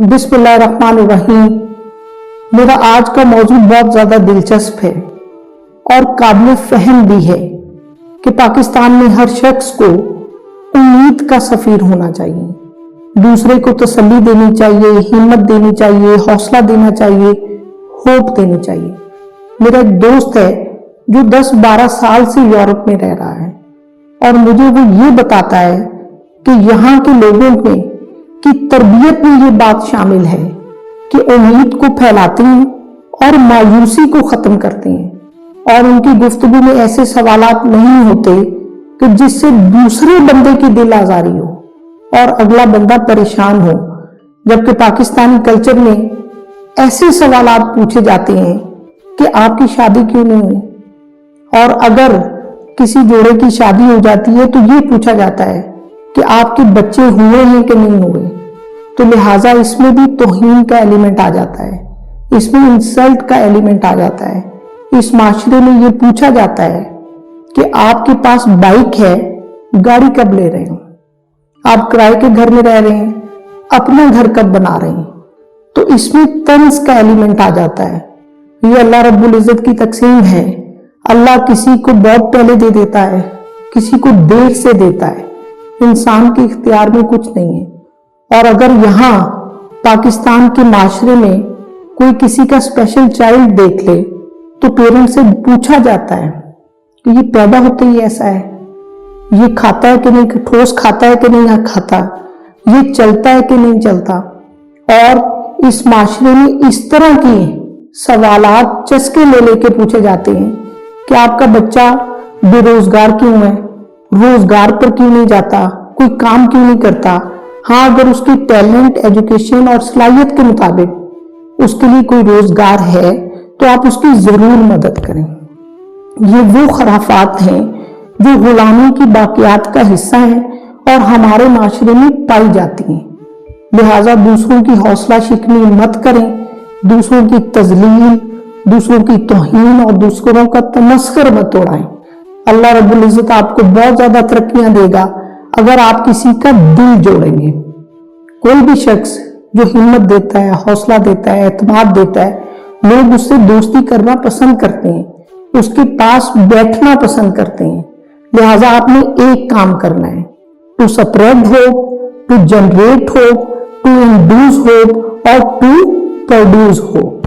बिस्मिल्लाहिर्रहमानिर्रहीम। मेरा आज का मौजू बहुत ज़्यादा दिलचस्प है और काबिल फहम भी है कि पाकिस्तान में हर शख्स को उम्मीद का सफ़ीर होना चाहिए। दूसरे को तसल्ली देनी चाहिए, हिम्मत देनी चाहिए, हौसला देना चाहिए, होप देनी चाहिए। मेरा एक दोस्त है जो 10-12 साल से यूरोप में रह रहा है और मुझे वो ये बताता है कि यहाँ के लोगों में की तरबियत में ये बात शामिल है कि उम्मीद को फैलाते हैं और मायूसी को खत्म करते हैं, और उनकी गुफ्तगू में ऐसे सवालात नहीं होते कि जिससे दूसरे बंदे की दिल आजारी हो और अगला बंदा परेशान हो। जबकि पाकिस्तानी कल्चर में ऐसे सवालात पूछे जाते हैं कि आपकी शादी क्यों नहीं हुई, और अगर किसी जोड़े की शादी हो जाती है तो ये पूछा जाता है कि आपके बच्चे हुए हैं कि नहीं हुए। तो लिहाजा इसमें भी तौहीन का एलिमेंट आ जाता है, इसमें इंसल्ट का एलिमेंट आ जाता है। इस माशरे में ये पूछा जाता है कि आपके पास बाइक है, गाड़ी कब ले रहे हैं, आप किराए के घर में रह रहे हैं, अपना घर कब बना रहे हैं। तो इसमें तंज का एलिमेंट आ जाता है। ये अल्लाह रब्बुल इज्जत की तकसीम है। अल्लाह किसी को बहुत पहले दे देता है, किसी को देर से देता है। इंसान के इख्तियार में कुछ नहीं है। और अगर यहाँ पाकिस्तान के माशरे में कोई किसी का स्पेशल चाइल्ड देख ले तो पेरेंट्स से पूछा जाता है कि ये पैदा होते ही ऐसा है, ये खाता है कि नहीं, ठोस खाता है कि नहीं खाता, ये चलता है कि नहीं चलता। और इस माशरे में इस तरह की सवालात चस्के ले लेके पूछे जाते हैं कि आपका बच्चा बेरोजगार क्यों है, रोजगार पर क्यों नहीं जाता, कोई काम क्यों नहीं करता। हाँ, अगर उसकी टैलेंट, एजुकेशन और सलाहियत के मुताबिक उसके लिए कोई रोजगार है तो आप उसकी जरूर मदद करें। ये वो खराफात हैं जो गुलामी की बाकियात का हिस्सा है और हमारे माशरे में पाई जाती हैं। लिहाजा दूसरों की हौसला शिकनी मत करें, दूसरों की तजलील, दूसरों की तौहीन और दूसरों का तमस्खुर मत उड़ाएं। अल्लाह रब्बुल इज्जत आपको बहुत ज्यादा तरक्कियां देगा अगर आप किसी का दिल जोड़ेंगे। कोई भी शख्स जो हिम्मत देता है, हौसला देता है, एतमाद देता है, लोग उससे दोस्ती करना पसंद करते हैं, उसके पास बैठना पसंद करते हैं। लिहाजा आपने एक काम करना है, to spread hope, to generate hope, to induce hope और टू प्रोड्यूस होप।